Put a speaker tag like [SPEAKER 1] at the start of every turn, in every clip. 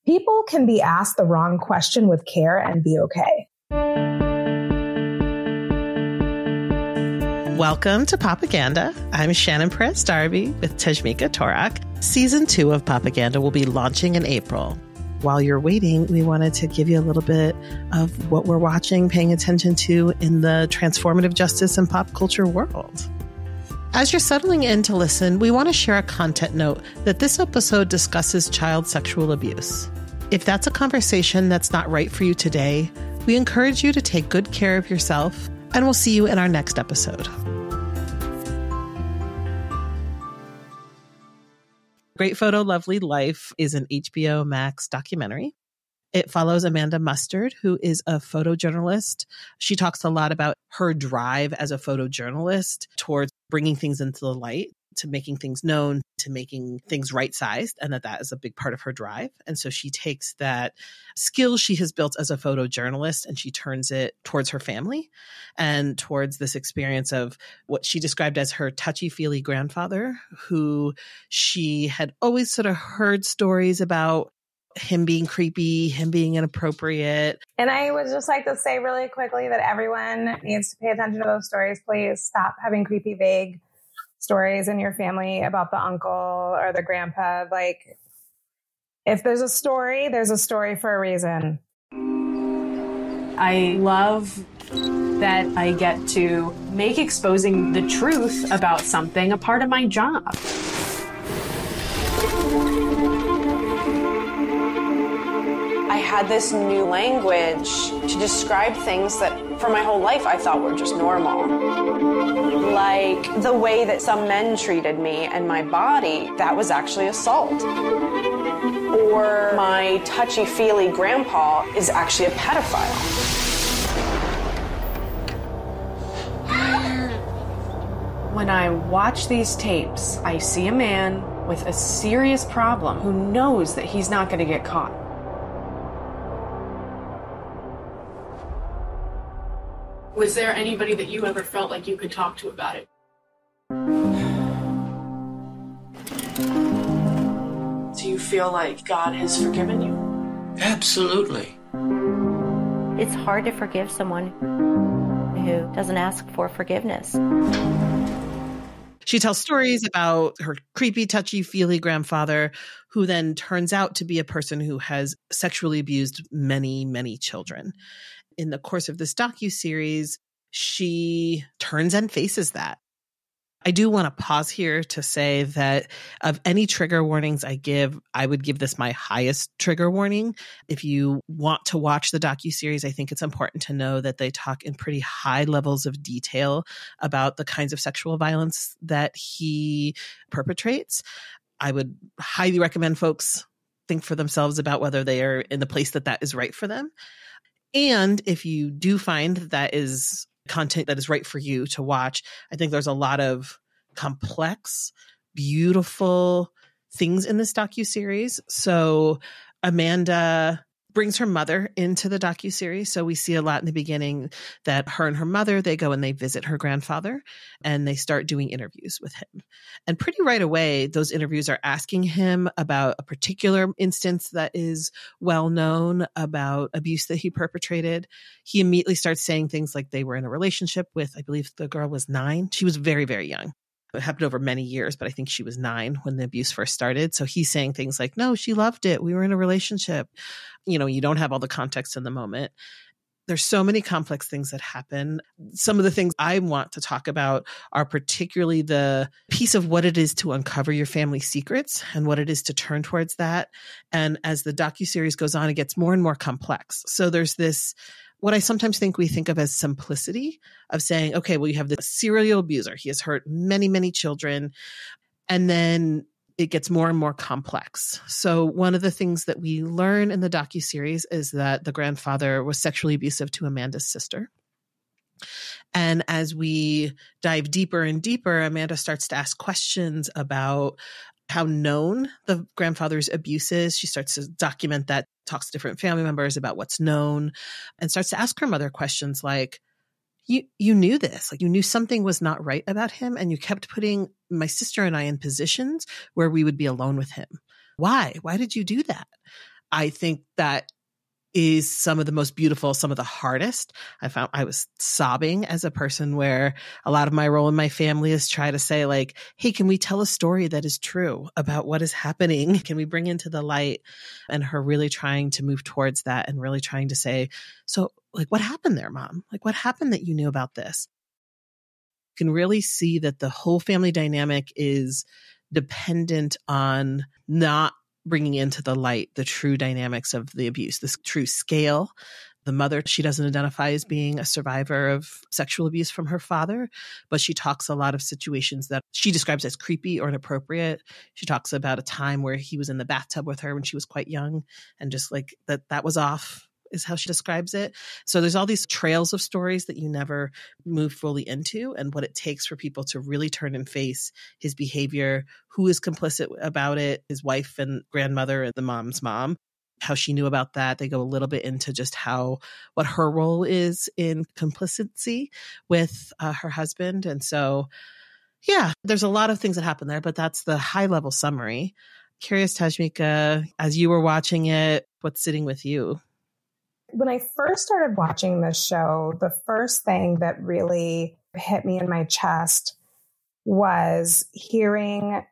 [SPEAKER 1] People can be asked the wrong question with care and be okay.
[SPEAKER 2] Welcome to Popaganda. I'm Shannon Perez-Darby with Tashmica Torok. Season 2 of Popaganda will be launching in April. While you're waiting, we wanted to give you a little bit of what we're watching, paying attention to in the transformative justice and pop culture world. As you're settling in to listen, we want to share a content note that this episode discusses child sexual abuse. If that's a conversation that's not right for you today, we encourage you to take good care of yourself, and we'll see you in our next episode. Great Photo, Lovely Life is an HBO Max documentary. It follows Amanda Mustard, who is a photojournalist. She talks a lot about her drive as a photojournalist towards bringing things into the light, to making things known, to making things right-sized, and that is a big part of her drive. And so she takes that skill she has built as a photojournalist and she turns it towards her family and towards this experience of what she described as her touchy-feely grandfather, who she had always sort of heard stories about him being creepy, him being inappropriate.
[SPEAKER 1] And I would just like to say really quickly that everyone needs to pay attention to those stories. Please stop having creepy, vague stories in your family about the uncle or the grandpa. Like, if there's a story for a reason.
[SPEAKER 3] I love that I get to make exposing the truth about something a part of my job.
[SPEAKER 4] I had this new language to describe things that for my whole life I thought were just normal. Like the way that some men treated me and my body, that was actually assault. Or my touchy-feely grandpa is actually a pedophile.
[SPEAKER 3] When I watch these tapes, I see a man with a serious problem who knows that he's not going to get caught.
[SPEAKER 5] Was there anybody that you ever felt like you could talk to about it? Do you feel like God has forgiven you?
[SPEAKER 6] Absolutely.
[SPEAKER 7] It's hard to forgive someone who doesn't ask for forgiveness.
[SPEAKER 2] She tells stories about her creepy, touchy-feely grandfather, who then turns out to be a person who has sexually abused many, many children. In the course of this docuseries, she turns and faces that. I do want to pause here to say that of any trigger warnings I give, I would give this my highest trigger warning. If you want to watch the docuseries, I think it's important to know that they talk in pretty high levels of detail about the kinds of sexual violence that he perpetrates. I would highly recommend folks think for themselves about whether they are in the place that is right for them. And if you do find that is content that is right for you to watch, I think there's a lot of complex, beautiful things in this docuseries. So Amanda brings her mother into the docuseries. So we see a lot in the beginning that her and her mother, they go and they visit her grandfather and they start doing interviews with him. And pretty right away, those interviews are asking him about a particular instance that is well known about abuse that he perpetrated. He immediately starts saying things like they were in a relationship with, I believe the girl was 9. She was very, very young. It happened over many years, but I think she was 9 when the abuse first started. So he's saying things like, no, she loved it. We were in a relationship. You know, you don't have all the context in the moment. There's so many complex things that happen. Some of the things I want to talk about are particularly the piece of what it is to uncover your family secrets and what it is to turn towards that. And as the docuseries goes on, it gets more and more complex. So there's this, what I sometimes think we think of as simplicity of saying, okay, well, you have this serial abuser. He has hurt many, many children. And then it gets more and more complex. So one of the things that we learn in the docuseries is that the grandfather was sexually abusive to Amanda's sister. And as we dive deeper and deeper, Amanda starts to ask questions about how known the grandfather's abuse is. She starts to document that, talks to different family members about what's known, and starts to ask her mother questions like, you knew this, like you knew something was not right about him, and you kept putting my sister and I in positions where we would be alone with him. Why? Why did you do that? I think that is some of the most beautiful, some of the hardest. I was sobbing as a person where a lot of my role in my family is try to say like, hey, can we tell a story that is true about what is happening? Can we bring into the light? And her really trying to move towards that and really trying to say, so like, what happened there, Mom? Like, what happened that you knew about this? You can really see that the whole family dynamic is dependent on not bringing into the light the true dynamics of the abuse, the true scale. The mother, she doesn't identify as being a survivor of sexual abuse from her father, but she talks a lot of situations that she describes as creepy or inappropriate. She talks about a time where he was in the bathtub with her when she was quite young and just like that was off, is how she describes it. So there's all these trails of stories that you never move fully into, and what it takes for people to really turn and face his behavior, who is complicit about it, his wife and grandmother and the mom's mom, how she knew about that. They go a little bit into just what her role is in complicity with her husband. And so, yeah, there's a lot of things that happen there, but that's the high level summary. Curious, Tashmica, as you were watching it, what's sitting with you?
[SPEAKER 1] When I first started watching this show, the first thing that really hit me in my chest was hearing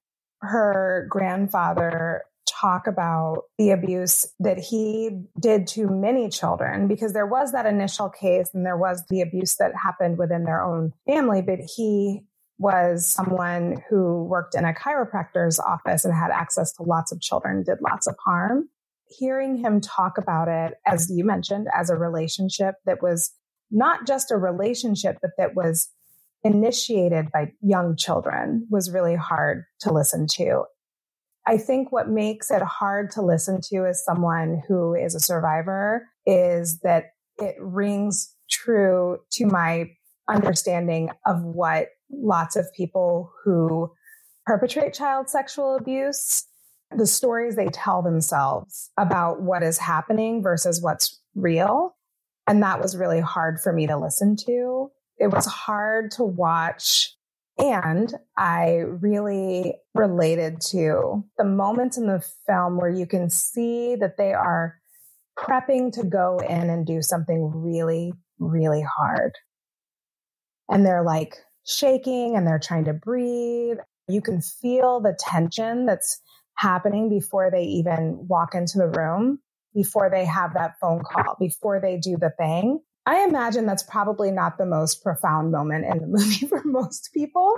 [SPEAKER 1] her grandfather talk about the abuse that he did to many children, because there was that initial case and there was the abuse that happened within their own family, but he was someone who worked in a chiropractor's office and had access to lots of children, did lots of harm. Hearing him talk about it, as you mentioned, as a relationship that was not just a relationship, but that was initiated by young children was really hard to listen to. I think what makes it hard to listen to as someone who is a survivor is that it rings true to my understanding of what lots of people who perpetrate child sexual abuse, the stories they tell themselves about what is happening versus what's real. And that was really hard for me to listen to. It was hard to watch. And I really related to the moments in the film where you can see that they are prepping to go in and do something really, really hard. And they're like shaking and they're trying to breathe. You can feel the tension that's happening before they even walk into the room, before they have that phone call, before they do the thing. I imagine that's probably not the most profound moment in the movie for most people.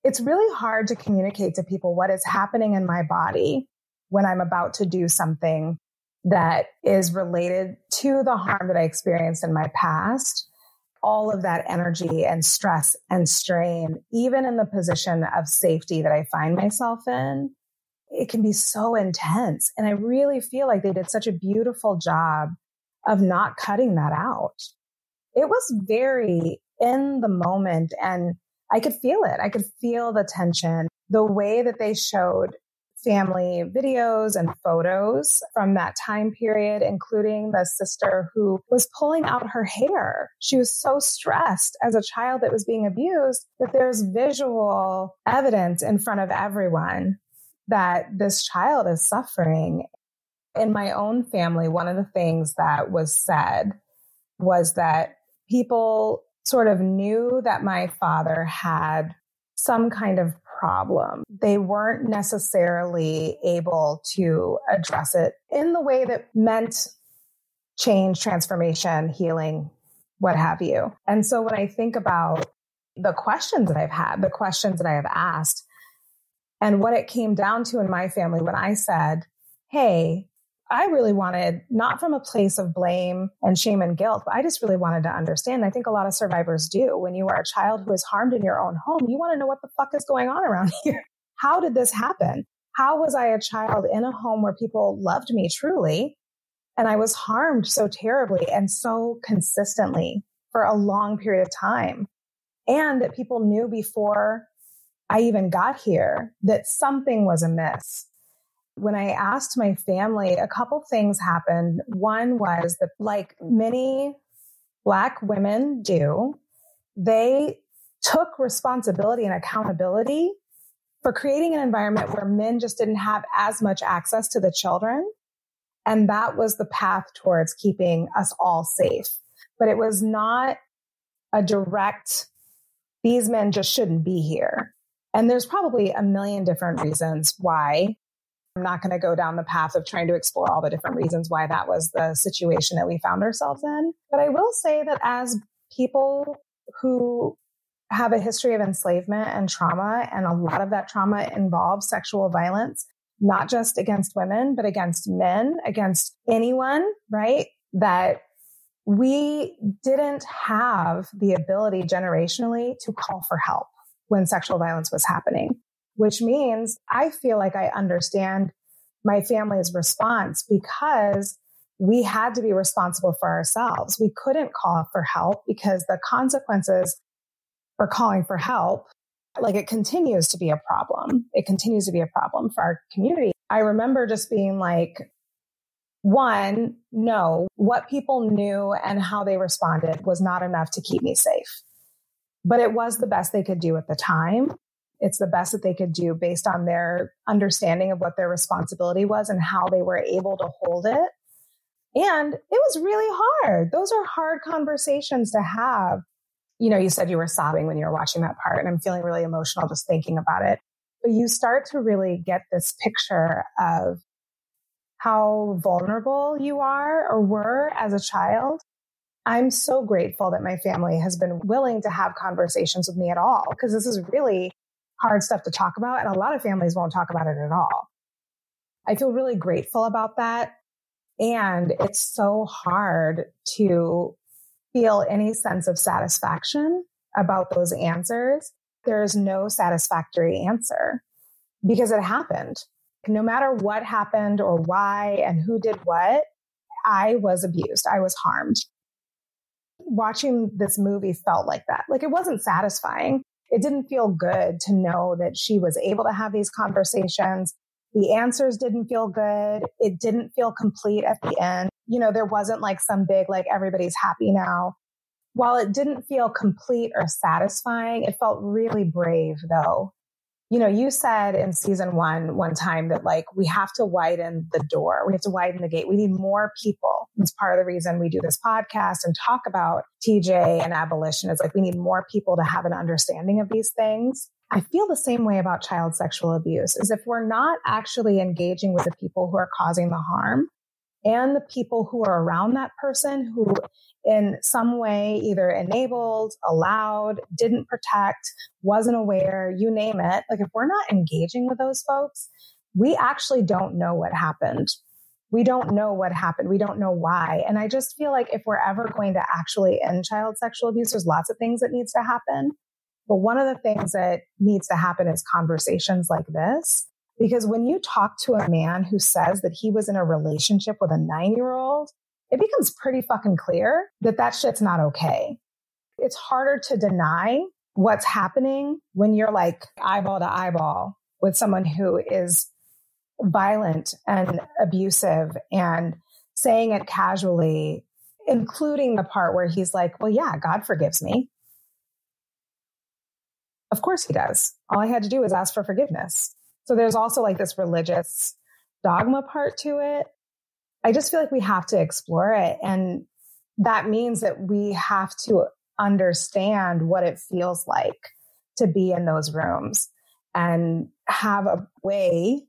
[SPEAKER 1] It's really hard to communicate to people what is happening in my body when I'm about to do something that is related to the harm that I experienced in my past. All of that energy and stress and strain, even in the position of safety that I find myself in, it can be so intense. And I really feel like they did such a beautiful job of not cutting that out. It was very in the moment, and I could feel it. I could feel the tension, the way that they showed family videos and photos from that time period, including the sister who was pulling out her hair. She was so stressed as a child that was being abused that there's visual evidence in front of everyone that this child is suffering. In my own family, one of the things that was said was that people sort of knew that my father had some kind of problem. They weren't necessarily able to address it in the way that meant change, transformation, healing, what have you. And so when I think about the questions that I've had, the questions that I have asked, and what it came down to in my family when I said, hey, I really wanted, not from a place of blame and shame and guilt, but I just really wanted to understand. I think a lot of survivors do. When you are a child who is harmed in your own home, you want to know what the fuck is going on around here. How did this happen? How was I a child in a home where people loved me truly, and I was harmed so terribly and so consistently for a long period of time? And that people knew before I even got here that something was amiss. When I asked my family, a couple things happened. One was that, like many Black women do, they took responsibility and accountability for creating an environment where men just didn't have as much access to the children. And that was the path towards keeping us all safe. But it was not a direct, these men just shouldn't be here. And there's probably a million different reasons why. I'm not going to go down the path of trying to explore all the different reasons why that was the situation that we found ourselves in. But I will say that as people who have a history of enslavement and trauma, and a lot of that trauma involves sexual violence, not just against women, but against men, against anyone, right? That we didn't have the ability generationally to call for help when sexual violence was happening, which means I feel like I understand my family's response because we had to be responsible for ourselves. We couldn't call for help because the consequences for calling for help, like, it continues to be a problem. It continues to be a problem for our community. I remember just being like, one, no, what people knew and how they responded was not enough to keep me safe. But it was the best they could do at the time. It's the best that they could do based on their understanding of what their responsibility was and how they were able to hold it. And it was really hard. Those are hard conversations to have. You know, you said you were sobbing when you were watching that part, and I'm feeling really emotional just thinking about it. But you start to really get this picture of how vulnerable you are or were as a child. I'm so grateful that my family has been willing to have conversations with me at all, because this is really hard stuff to talk about, and a lot of families won't talk about it at all. I feel really grateful about that. And it's so hard to feel any sense of satisfaction about those answers. There is no satisfactory answer because it happened. No matter what happened or why and who did what, I was abused. I was harmed. Watching this movie felt like that. Like, it wasn't satisfying. It didn't feel good to know that she was able to have these conversations. The answers didn't feel good. It didn't feel complete at the end. You know, there wasn't like some big, like, everybody's happy now. While it didn't feel complete or satisfying, it felt really brave though. You know, you said in season one time that, like, we have to widen the door. We have to widen the gate. We need more people. It's part of the reason we do this podcast and talk about TJ and abolition. Is like, we need more people to have an understanding of these things. I feel the same way about child sexual abuse, is if we're not actually engaging with the people who are causing the harm and the people who are around that person who in some way either enabled, allowed, didn't protect, wasn't aware, you name it. Like, if we're not engaging with those folks, we actually don't know what happened. We don't know what happened. We don't know why. And I just feel like if we're ever going to actually end child sexual abuse, there's lots of things that needs to happen. But one of the things that needs to happen is conversations like this. Because when you talk to a man who says that he was in a relationship with a 9-year-old, it becomes pretty fucking clear that that shit's not okay. It's harder to deny what's happening when you're like eyeball to eyeball with someone who is violent and abusive and saying it casually, including the part where he's like, well, yeah, God forgives me. Of course he does. All I had to do was ask for forgiveness. So there's also like this religious dogma part to it. I just feel like we have to explore it. And that means that we have to understand what it feels like to be in those rooms and have a way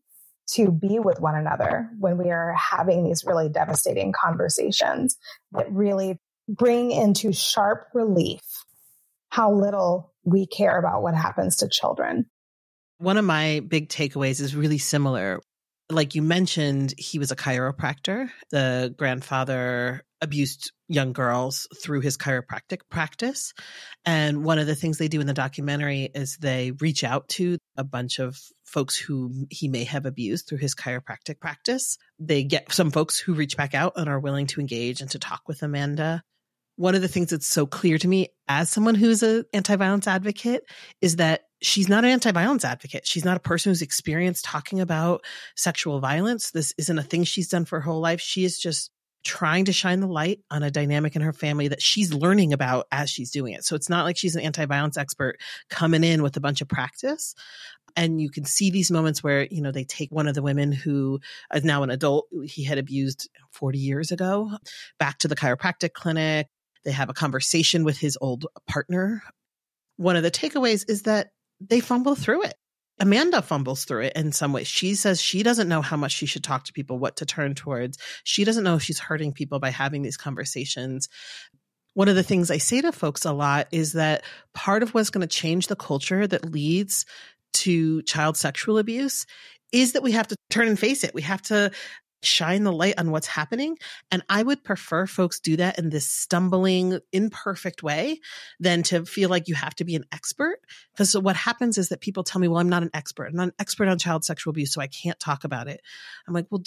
[SPEAKER 1] to be with one another when we are having these really devastating conversations that really bring into sharp relief how little we care about what happens to children.
[SPEAKER 2] One of my big takeaways is really similar. Like you mentioned, he was a chiropractor. The grandfather abused young girls through his chiropractic practice. And one of the things they do in the documentary is they reach out to a bunch of folks who he may have abused through his chiropractic practice. They get some folks who reach back out and are willing to engage and to talk with Amanda. One of the things that's so clear to me as someone who's an anti-violence advocate is that she's not an anti-violence advocate. She's not a person who's experienced talking about sexual violence. This isn't a thing she's done for her whole life. She is just trying to shine the light on a dynamic in her family that she's learning about as she's doing it. So it's not like she's an anti-violence expert coming in with a bunch of practice. And you can see these moments where, you know, they take one of the women who is now an adult, he had abused 40 years ago, back to the chiropractic clinic. They have a conversation with his old partner. One of the takeaways is that they fumble through it. Amanda fumbles through it in some ways. She says she doesn't know how much she should talk to people, what to turn towards. She doesn't know if she's hurting people by having these conversations. One of the things I say to folks a lot is that part of what's going to change the culture that leads to child sexual abuse is that we have to turn and face it. We have to shine the light on what's happening. And I would prefer folks do that in this stumbling, imperfect way than to feel like you have to be an expert. Because what happens is that people tell me, well, I'm not an expert. I'm not an expert on child sexual abuse, so I can't talk about it. I'm like, well,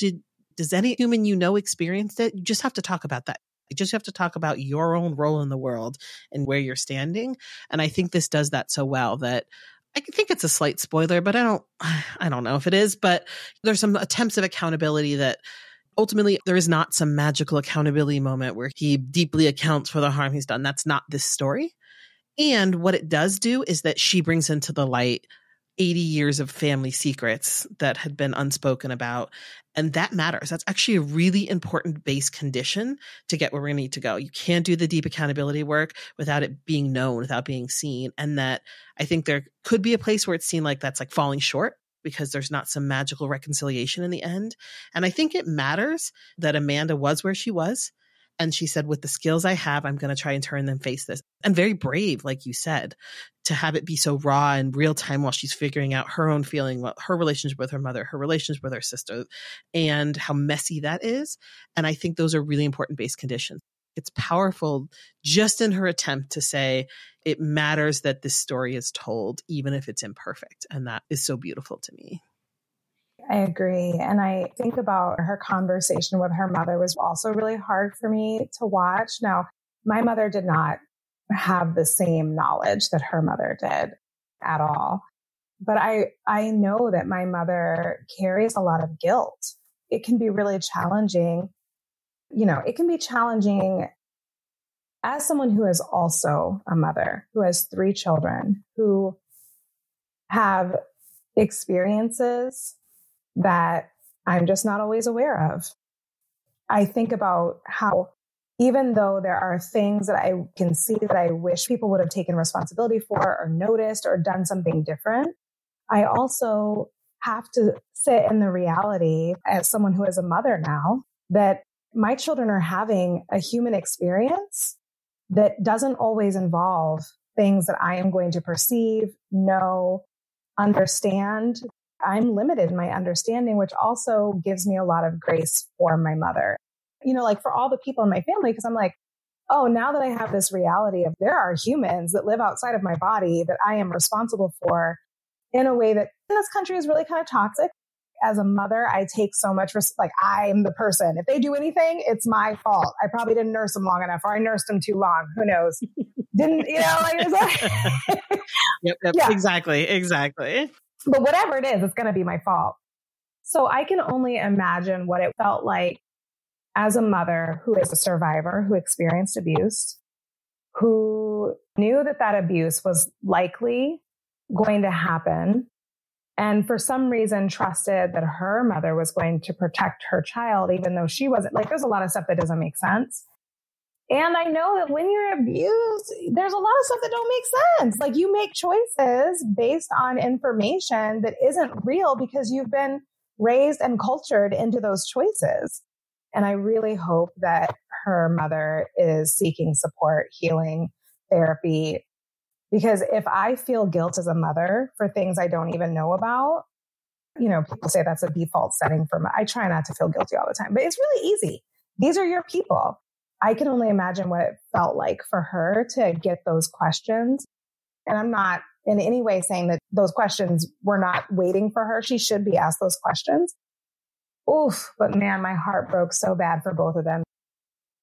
[SPEAKER 2] does any human you know experienced it? You just have to talk about that. You just have to talk about your own role in the world and where you're standing. And I think this does that so well that I think it's a slight spoiler, but I don't know if it is, but there's some attempts of accountability that ultimately there is not some magical accountability moment where he deeply accounts for the harm he's done. That's not this story. And what it does do is that she brings into the light 80 years of family secrets that had been unspoken about. And that matters. That's actually a really important base condition to get where we need to go. You can't do the deep accountability work without it being known, without being seen. And that I think there could be a place where it's seen like that's like falling short because there's not some magical reconciliation in the end. And I think it matters that Amanda was where she was. And she said, with the skills I have, I'm going to try and turn and face this. And very brave, like you said, to have it be so raw and real time while she's figuring out her own feeling, her relationship with her mother, her relationship with her sister, and how messy that is. And I think those are really important base conditions. It's powerful just in her attempt to say it matters that this story is told, even if it's imperfect. And that is so beautiful to me.
[SPEAKER 1] I agree. And I think about her conversation with her mother was also really hard for me to watch. Now, my mother did not have the same knowledge that her mother did at all. But I know that my mother carries a lot of guilt. It can be really challenging. You know, it can be challenging as someone who is also a mother, who has 3 children, who have experiences that I'm just not always aware of. I think about how, even though there are things that I can see that I wish people would have taken responsibility for or noticed or done something different, I also have to sit in the reality as someone who is a mother now that my children are having a human experience that doesn't always involve things that I am going to perceive, know, understand. I'm limited in my understanding, which also gives me a lot of grace for my mother. You know, like for all the people in my family, because I'm like, oh, now that I have this reality of there are humans that live outside of my body that I am responsible for in a way that in this country is really kind of toxic. As a mother, I take so much like I'm the person. If they do anything, it's my fault. I probably didn't nurse them long enough, or I nursed them too long. Who knows? Didn't, you know, like it's like
[SPEAKER 2] Yep,
[SPEAKER 1] yeah.
[SPEAKER 2] Exactly.
[SPEAKER 1] But whatever it is, it's going to be my fault. So I can only imagine what it felt like as a mother who is a survivor, who experienced abuse, who knew that that abuse was likely going to happen, and for some reason trusted that her mother was going to protect her child, even though she wasn't. Like, there's a lot of stuff that doesn't make sense. And I know that when you're abused, there's a lot of stuff that don't make sense. Like, you make choices based on information that isn't real because you've been raised and cultured into those choices. And I really hope that her mother is seeking support, healing, therapy. Because if I feel guilt as a mother for things I don't even know about, you know, people say that's a default setting for me. I try not to feel guilty all the time, but it's really easy. These are your people. I can only imagine what it felt like for her to get those questions. And I'm not in any way saying that those questions were not waiting for her. She should be asked those questions. Oof, but man, my heart broke so bad for both of them.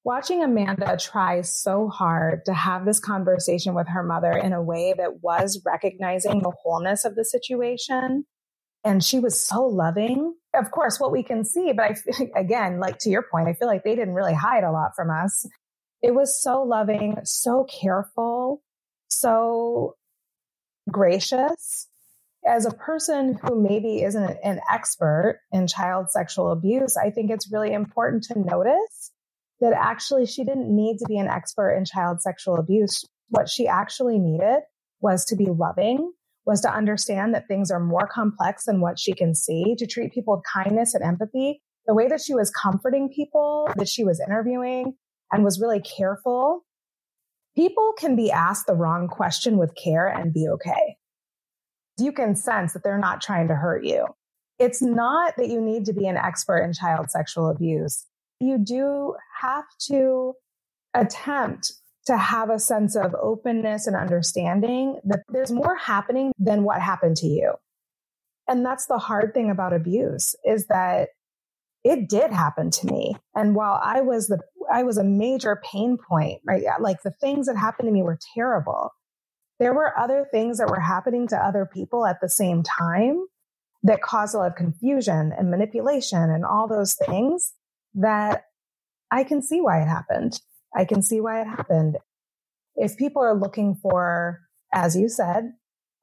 [SPEAKER 1] Watching Amanda try so hard to have this conversation with her mother in a way that was recognizing the wholeness of the situation. And she was so loving. Of course, what we can see, but I feel, again, like to your point, I feel like they didn't really hide a lot from us. It was so loving, so careful, so gracious. as a person who maybe isn't an expert in child sexual abuse, I think it's really important to notice that actually she didn't need to be an expert in child sexual abuse. What she actually needed was to be loving, was to understand that things are more complex than what she can see, to treat people with kindness and empathy. The way that she was comforting people, that she was interviewing and was really careful. People can be asked the wrong question with care and be okay. You can sense that they're not trying to hurt you. It's not that you need to be an expert in child sexual abuse. You do have to attempt to have a sense of openness and understanding that there's more happening than what happened to you. And that's the hard thing about abuse, is that it did happen to me. And while I was a major pain point, right? Like the things that happened to me were terrible. There were other things that were happening to other people at the same time that caused a lot of confusion and manipulation and all those things that I can see why it happened. I can see why it happened. If people are looking for, as you said,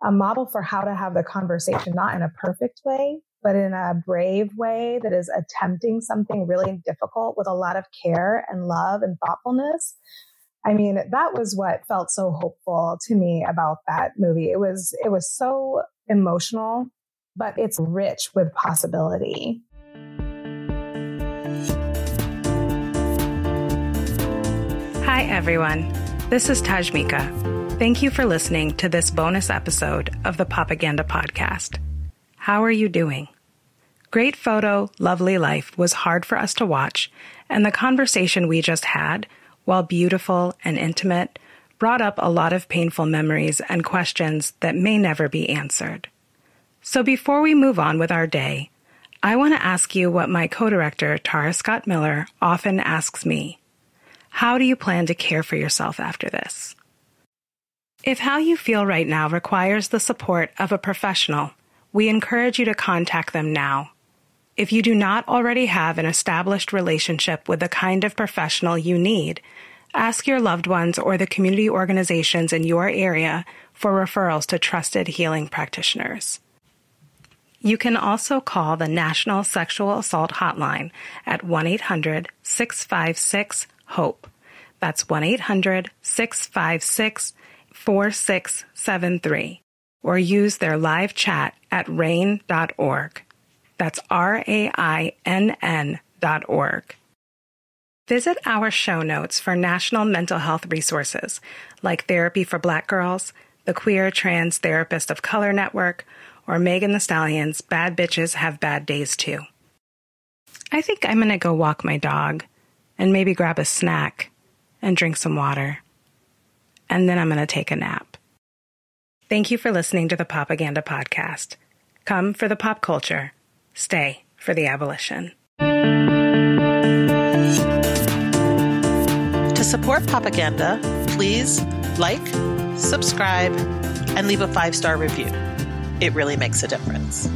[SPEAKER 1] a model for how to have the conversation, not in a perfect way, but in a brave way that is attempting something really difficult with a lot of care and love and thoughtfulness. I mean, that was what felt so hopeful to me about that movie. It was so emotional, but it's rich with possibility.
[SPEAKER 8] Hi, everyone. This is Tashmica. Thank you for listening to this bonus episode of the Popaganda podcast. How are you doing? Great Photo, Lovely Life was hard for us to watch, and the conversation we just had, while beautiful and intimate, brought up a lot of painful memories and questions that may never be answered. So before we move on with our day, I want to ask you what my co-director, Tara Scott Miller, often asks me. How do you plan to care for yourself after this? If how you feel right now requires the support of a professional, we encourage you to contact them now. If you do not already have an established relationship with the kind of professional you need, ask your loved ones or the community organizations in your area for referrals to trusted healing practitioners. You can also call the National Sexual Assault Hotline at 1-800-656-HOPE. That's 1-800-656-4673. Or use their live chat at rain.org. That's RAINN.org. Visit our show notes for national mental health resources like Therapy for Black Girls, the Queer Trans Therapist of Color Network, or Megan Thee Stallion's Bad Bitches Have Bad Days Too. I think I'm going to go walk my dog and maybe grab a snack and drink some water. And then I'm going to take a nap. Thank you for listening to the Popaganda podcast. Come for the pop culture. Stay for the abolition.
[SPEAKER 2] To support Popaganda, please like, subscribe, and leave a 5-star review. It really makes a difference.